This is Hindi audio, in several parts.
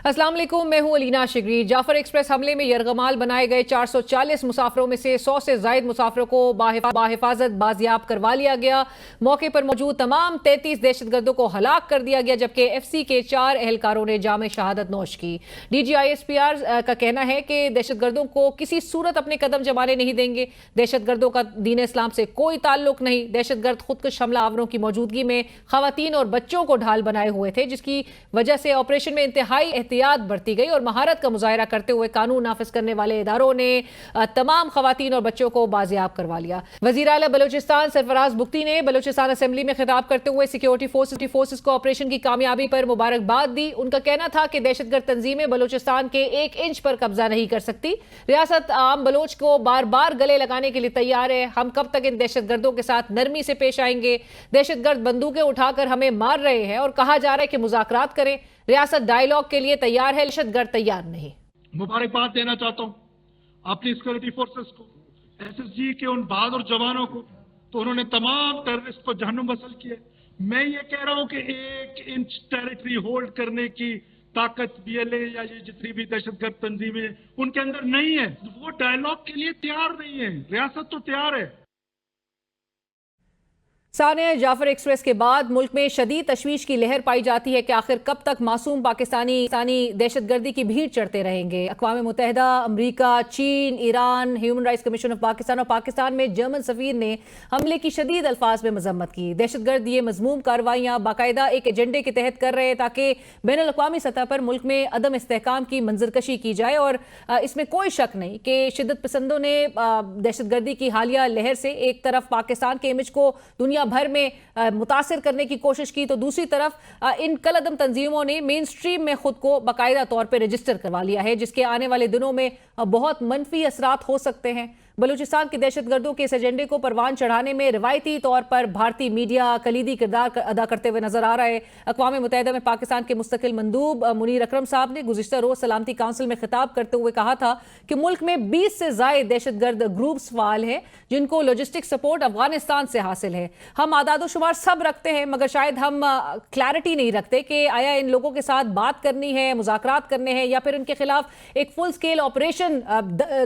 अस्सलाम वालेकुम, मैं हूं अलीना शिगरी। जाफर एक्सप्रेस हमले में यरगमाल बनाए गए 440 मुसाफिरों में से 100 से जायद मुसाफिरों को बाहिफाजत बाजियाब करवा लिया गया। मौके पर मौजूद तमाम 33 दहशतगर्दों को हलाक कर दिया गया, जबकि FC के 4 एहलकारों ने जाम शहादत नोश की। DGISPR का कहना है कि दहशतगर्दों को किसी सूरत अपने कदम जमाने नहीं देंगे। दहशतगर्दों का दीन इस्लाम से कोई ताल्लुक नहीं। दहशतगर्द खुदकुश हमलावरों की मौजूदगी में खवातीन और बच्चों को ढाल बनाए हुए थे, जिसकी वजह से ऑपरेशन में इंतहाई एहतियात बरती गई और महारत का मुजाहरा करते हुए कानून नाफिज करने वाले इदारों ने तमाम खवातीन और बच्चों को बाजियाब करवा लिया। वजीर आला बलूचिस्तान सरफराज बुख्ती ने बलूचिस्तान असेंबली में खिताब करते हुए सिक्योरिटी फोर्सेस को ऑपरेशन की कामयाबी पर मुबारकबाद दी। उनका कहना था कि दहशतगर्द तंजीमें बलूचिस्तान के 1 इंच पर कब्जा नहीं कर सकती। रियासत आम बलोच को बार बार गले लगाने के लिए तैयार है। हम कब तक इन दहशतगर्दों के साथ नरमी से पेश आएंगे? दहशतगर्द बंदूकें उठाकर हमें मार रहे हैं और कहा जा रहा है कि मुज़ाकरात करें। रियासत डायलॉग के लिए तैयार है, दहशतगर्द तैयार नहीं। मुबारकबाद देना चाहता हूं अपनी सिक्योरिटी फोर्सेस को, SSG के उन बहादुर जवानों को, तो उन्होंने तमाम टेररिस्ट को जहन्नुम वसल किए। मैं ये कह रहा हूं कि 1 इंच टेरिटरी होल्ड करने की ताकत BLA या ये जितनी भी दहशतगर्द तंजीमें उनके अंदर नहीं है। वो डायलॉग के लिए तैयार नहीं है। रियासत तो तैयार है। सानिया, जाफर एक्सप्रेस के बाद मुल्क में शदीद तशवीश की लहर पाई जाती है कि आखिर कब तक मासूम पाकिस्तानी दहशतगर्दी की भीड़ चढ़ते रहेंगे। अक़वाम मुत्तहिदा, अमरीका, चीन, Iran, human rights commission of Pakistan और पाकिस्तान में जर्मन सफीर ने हमले की शदीद अल्फाज में मजम्मत की। दहशतगर्द ये मजमूम कार्रवाइयाँ बाकायदा एक एजेंडे के तहत कर रहे हैं ताकि बैन अल-अक़वामी सतह पर मुल्क में अदम इस्तेहकाम की मंजरकशी की जाए। और इसमें कोई शक नहीं कि शिद्दत पसंदों ने दहशतगर्दी की हालिया लहर से एक तरफ पाकिस्तान के इमेज को दुनिया भर में मुतासिर करने की कोशिश की, तो दूसरी तरफ इन कलअदम तंजीमों ने मेन स्ट्रीम में खुद को बाकायदा तौर पर रजिस्टर करवा लिया है, जिसके आने वाले दिनों में बहुत मनफी असरात हो सकते हैं। बलूचिस्तान के दहशतगर्दों के इस एजेंडे को परवान चढ़ाने में रिवायती तौर पर भारतीय मीडिया कलीदी किरदार अदा करते हुए नजर आ रहा है। अक़वाम मुत्तहिदा में पाकिस्तान के मुस्तकिल मंदूब मुनीर अकरम साहब ने गुज़िश्ता रोज सलामती काउंसिल में खिताब करते हुए कहा था कि मुल्क में 20 से ज़ायद दहशतगर्द ग्रुप्स फाल हैं, जिनको लॉजिस्टिक सपोर्ट अफगानिस्तान से हासिल है। हम आदाद शुमार सब रखते हैं, मगर शायद हम क्लैरिटी नहीं रखते कि आया इन लोगों के साथ बात करनी है, मुज़ाकरात करने हैं, या फिर उनके खिलाफ एक फुल स्केल ऑपरेशन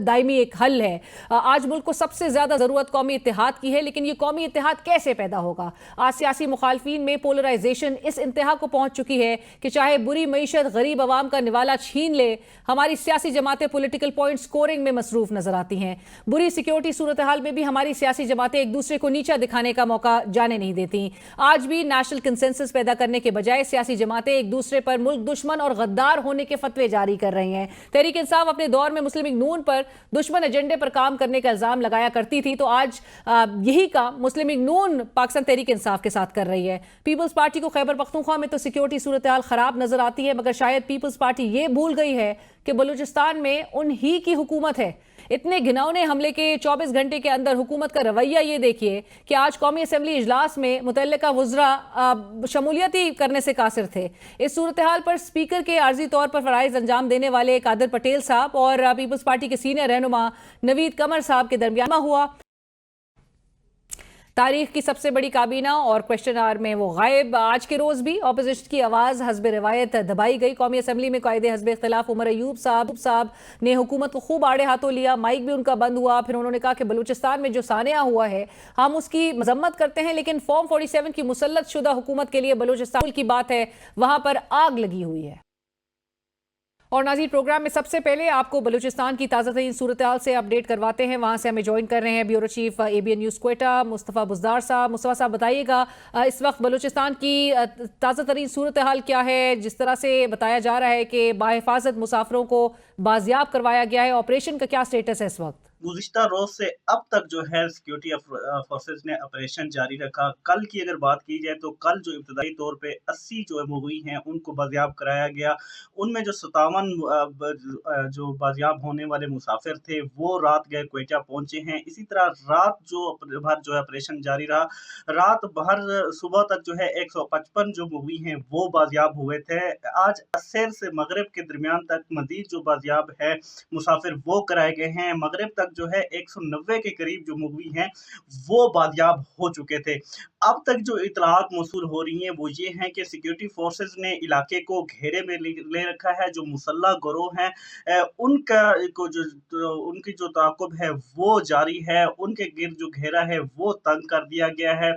दायमी एक हल है। आज मुल्क को सबसे ज्यादा जरूरत कौमी इत्तेहाद की है, लेकिन ये कौमी इत्तेहाद कैसे पैदा होगा? आज सियासी मुखालफीन में पोलराइजेशन इस इंतहा को पहुंच चुकी है कि चाहे बुरी मईशत गरीब आवाम का निवाला छीन ले, हमारी सियासी जमातें पॉलिटिकल पॉइंट स्कोरिंग में मसरूफ नजर आती हैं। बुरी सिक्योरिटी सूरत हाल में भी हमारी सियासी जमातें एक दूसरे को नीचा दिखाने का मौका जाने नहीं देती। आज भी नेशनल कंसेंसस पैदा करने के बजाय सियासी जमातें एक दूसरे पर मुल्क दुश्मन और गद्दार होने के फतवे जारी कर रही हैं। तहरीक इंसाफ अपने दौर में मुस्लिम लीग नून पर दुश्मन एजेंडे पर काम करने का इल्जाम लगाया करती थी, तो आज यही काम मुस्लिम लीग नून पाकिस्तान तहरीक इंसाफ के साथ कर रही है। पीपल्स पार्टी को खैबर पख्तूनख्वा में तो सिक्योरिटी सूरत हाल खराब नजर आती है, मगर शायद पीपल्स पार्टी ये भूल गई है कि बलूचिस्तान में उन्हीं की हुकूमत है। इतने घिनौने हमले के 24 घंटे के अंदर हुकूमत का रवैया ये देखिए कि आज कौमी असेंबली इजलास में मुतल्लिका वुज़रा शमूलियत ही करने से कासिर थे। इस सूरत हाल पर स्पीकर के आर्जी तौर पर फराइज अंजाम देने वाले कादर पटेल साहब और पीपल्स पार्टी के सीनियर रहनुमा नवीद कमर साहब के दरमियान हुआ। तारीख की सबसे बड़ी काबीना और क्वेश्चन आवर में वो गायब। आज के रोज भी ऑपोजिशन की आवाज हस्ब रिवायत दबाई गई। कौमी असेंबली में कायदे हस्ब इख्तिलाफ उमर अयूब साहब ने हुकूमत को खूब आड़े हाथों लिया, माइक भी उनका बंद हुआ। फिर उन्होंने कहा कि बलूचिस्तान में जो सानिया हुआ है हम उसकी मजम्मत करते हैं, लेकिन फॉर्म 47 की मुसल्लत शुदा हुकूमत के लिए बलूचिस्तान की बात है, वहां पर आग लगी हुई है। और नाज़रीन, प्रोग्राम में सबसे पहले आपको बलूचिस्तान की ताज़ा तरीन सूरत हाल से अपडेट करवाते हैं। वहाँ से हमें ज्वाइन कर रहे हैं bureau chief ABN news Quetta Mustafa Buzdar साहब। मुस्तफ़ा साहब, बताइएगा इस वक्त बलूचिस्तान की ताज़ा तरीन सूरत हाल क्या है? जिस तरह से बताया जा रहा है कि बाहिफाजत मुसाफिरों को बाजियाब करवाया गया है, ऑपरेशन का क्या स्टेटस है इस वक्त? गुज़िश्ता रोज से अब तक जो है सिक्योरिटी फोर्सेस ने ऑपरेशन जारी रखा। कल की अगर बात की जाए तो कल जो इब्तदाई तौर पे 80 जो मुगवी हैं उनको बाजियाब कराया गया। उनमें जो 57 जो बाजियाब होने वाले मुसाफिर थे वो रात गए क्वेटा पहुंचे हैं। इसी तरह रात भर जो है ऑपरेशन जारी रहा। रात भर सुबह तक जो है 155 जो मुगवी हैं वो बाजियाब हुए थे। आज असर से मगरिब के दरमियान तक मजीद जो बाजियाब है मुसाफिर वो कराए गए हैं। मगरिब तक जो है 190 के करीब जो मुगवी हैं वो बाजियाब हो चुके थे। अब तक जो इतलात मौसूल हो रही हैं वो ये हैं कि सिक्योरिटी फोर्सेस ने इलाके को घेरे में ले रखा है। जो मुसल्लह गिरोह हैं उनका उनकी जो ताक़ुब है वो जारी है, उनके गिर्द जो घेरा है वो तंग कर दिया गया है।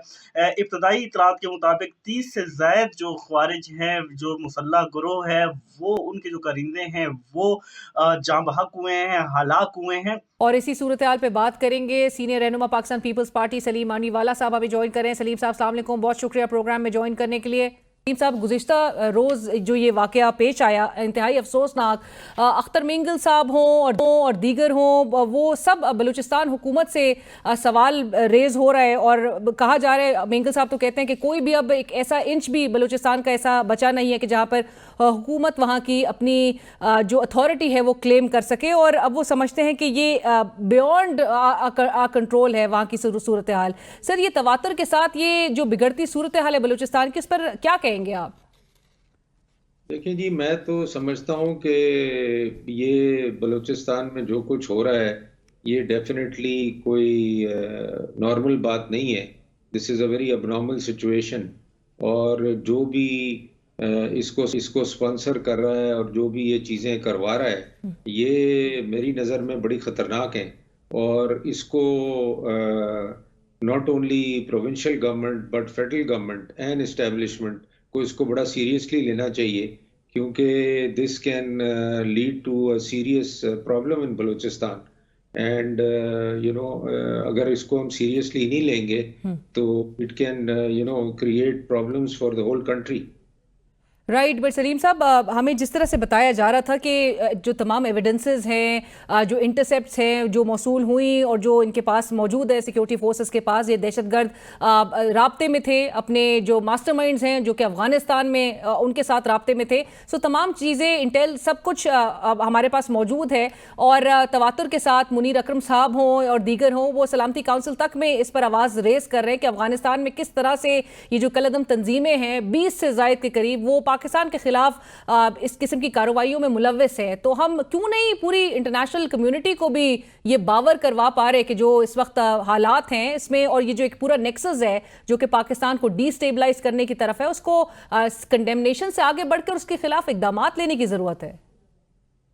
इब्तदाई इतलात के मुताबिक 30 से ज़ायद जो ख़वारिज हैं, जो मुसल्लह गिरोह है वो उनके जो करिंदे हैं वो जाँ बहक हुए हैं, हलाक हुए हैं। और इसी सूरत-ए-हाल पे बात करेंगे। सीनियर रहनुमा पाकिस्तान पीपल्स पार्टी सलीम मानीवाला साहब हमें ज्वाइन कर रहे हैं। सलीम साहब अस्सलाम वालेकुम, बहुत शुक्रिया प्रोग्राम में ज्वाइन करने के लिए। सलीम साहब, गुज़िश्ता रोज़ जो ये वाक़या पेश आया इंतहाई अफसोसनाक, अख्तर मिंगल साहब हों और दीगर हों, वो सब बलूचिस्तान हुकूमत से सवाल रेज़ हो रहा है और कहा जा रहा है, मिंगल साहब तो कहते हैं कि कोई भी अब एक ऐसा इंच भी बलूचिस्तान का ऐसा बचा नहीं है कि जहाँ पर हुकूमत वहाँ की अपनी जो अथॉरिटी है वो क्लेम कर सके, और अब वो समझते हैं कि ये बियॉन्ड कंट्रोल है वहाँ की सूरत हाल। सर, ये तवातर के साथ ये जो बिगड़ती सूरत हाल है बलूचिस्तान की, इस पर क्या कहेंगे आप? देखिए जी, मैं तो समझता हूँ कि ये बलूचिस्तान में जो कुछ हो रहा है ये डेफिनेटली कोई नॉर्मल बात नहीं है। This is a very abnormal situation, और जो भी इसको स्पॉन्सर कर रहा है और जो भी ये चीज़ें करवा रहा है, ये मेरी नज़र में बड़ी ख़तरनाक हैं। और इसको not only provincial government but federal government and establishment को इसको बड़ा सीरियसली लेना चाहिए, क्योंकि this can lead to a serious problem in Balochistan. And अगर इसको हम सीरियसली नहीं लेंगे तो it can create problems for the whole country. Right, but Salim sahab, हमें जिस तरह से बताया जा रहा था कि जो तमाम एविडेंसेस हैं, जो इंटरसेप्ट्स हैं जो मौसूल हुई और जो इनके पास मौजूद है सिक्योरिटी फोर्सेस के पास, ये दहशतगर्द राब्ते में थे, अपने जो मास्टरमाइंड्स हैं जो कि अफगानिस्तान में उनके साथ राब्ते में थे। सो तमाम चीज़ें, इंटेल, सब कुछ हमारे पास मौजूद है, और तवातुर के साथ मुनीर अकरम साहब हों और दीगर हों, वो सलामती काउंसिल तक में इस पर आवाज़ रेस कर रहे हैं कि अफगानिस्तान में किस तरह से ये जो कलअदम तंजीमें हैं 20 से ज़ायद के करीब, वो पाकिस्तान के खिलाफ इस किस्म की कार्रवाइयों में मुलव्वस है। तो हम क्यों नहीं पूरी इंटरनेशनल कम्युनिटी को भी ये बावर करवा पा रहे कि जो इस वक्त हालात हैं इसमें, और ये जो एक पूरा नेक्सस है जो कि पाकिस्तान को डिस्टेबलाइज करने की तरफ है, उसको कंडेमनेशन से आगे बढ़कर उसके खिलाफ इकदाम लेने की जरूरत है।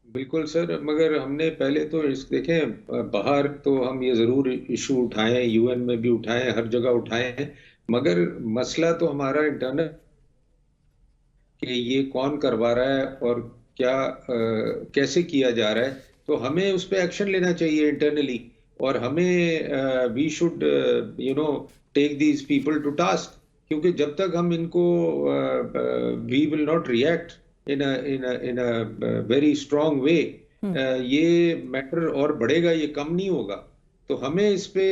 बिल्कुल सर, मगर हमने पहले तो देखें, बाहर तो हम ये ज़रूर इशू उठाएं, यूएन में भी उठाएं, हर जगह उठाएं, मगर मसला तो हमारा इंटरनल कि ये कौन करवा रहा है और क्या कैसे किया जा रहा है। तो हमें उस पर एक्शन लेना चाहिए इंटरनली, और हमें we should take these people to task, क्योंकि जब तक हम इनको we will not react in a very strong way, ये मैटर और बढ़ेगा, ये कम नहीं होगा। तो हमें इस पे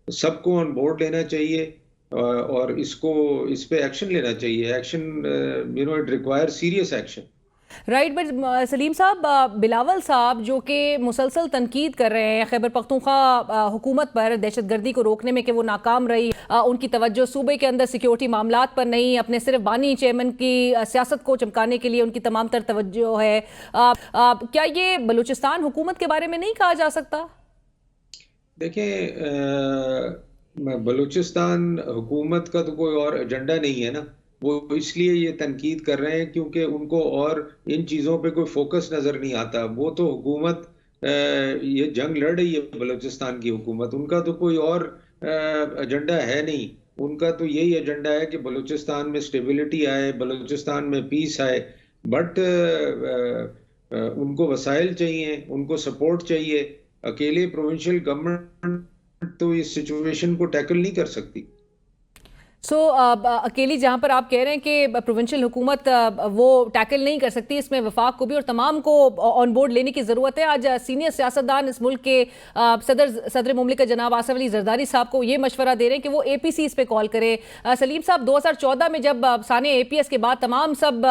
सबको ऑन बोर्ड लेना चाहिए और इस पे एक्शन लेना चाहिए। Action it require serious action. Right, but Salim साहब, बिलावल साहब जो कि मुसलसल तनकीद कर रहे हैं खैबर पख्तूनख्वा हुकूमत पर दहशतगर्दी को रोकने में कि वो नाकाम रही, उनकी तवज्जो सूबे के अंदर सिक्योरिटी मामलात पर नहीं, अपने सिर्फ बानी चेयरमैन की सियासत को चमकाने के लिए उनकी तमाम तर तवज्जो है। क्या ये बलूचिस्तान हुकूमत के बारे में नहीं कहा जा सकता? देखें, बलूचिस्तान हुकूमत का तो कोई और एजेंडा नहीं है ना, वो इसलिए ये तनकीद कर रहे हैं क्योंकि उनको और इन चीज़ों पे कोई फोकस नज़र नहीं आता। वो तो हुकूमत ये जंग लड़ रही है, बलूचिस्तान की हुकूमत, उनका तो कोई और एजेंडा है नहीं। उनका तो यही एजेंडा है कि बलूचिस्तान में स्टेबिलिटी आए, बलूचिस्तान में पीस आए, बट उनको वसाइल चाहिए, उनको सपोर्ट चाहिए। अकेले प्रोविंशियल गवर्नमेंट तो इस सिचुएशन को टैकल नहीं कर सकती। अकेली जहां पर आप कह रहे हैं कि प्रोविंशियल हुकूमत वो टैकल नहीं कर सकती, इसमें वफाक को भी और तमाम को ऑन बोर्ड लेने की ज़रूरत है। आज सीनियर सियासतदान इस मुल्क के सदर मुमलिकत जनाब आसिफ अली जरदारी साहब को ये मशवरा दे रहे हैं कि वो APC इस पे कॉल करे। सलीम साहब, 2014 में जब साने APS के बाद तमाम सब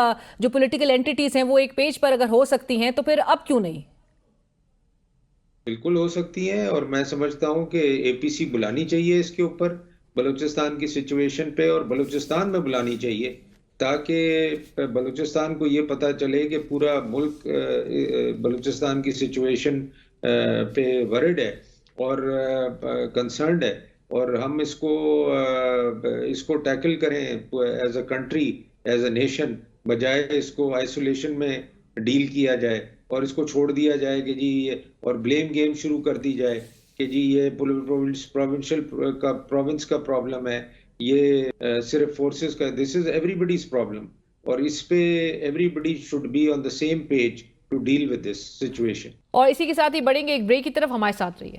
जो पोलिटिकल एंटिटीज़ हैं वो एक पेज पर अगर हो सकती हैं, तो फिर अब क्यों नहीं? बिल्कुल हो सकती हैं, और मैं समझता हूं कि APC बुलानी चाहिए इसके ऊपर, बलूचिस्तान की सिचुएशन पे, और बलूचिस्तान में बुलानी चाहिए ताकि बलूचिस्तान को ये पता चले कि पूरा मुल्क बलूचिस्तान की सिचुएशन पे वरिड है और कंसर्न्ड है। और हम इसको टैकल करें as a country, as a nation, बजाय इसको आइसोलेशन में डील किया जाए और इसको छोड़ दिया जाए कि जी और ब्लेम गेम शुरू कर दी जाए कि जी ये प्रोविंस का प्रॉब्लम है, ये सिर्फ फोर्सेस का, दिस इज एवरीबडीज प्रॉब्लम और इस पे everybody should be on the same page to deal with this situation. और इसी के साथ ही बढ़ेंगे एक ब्रेक की तरफ, हमारे साथ रहिए।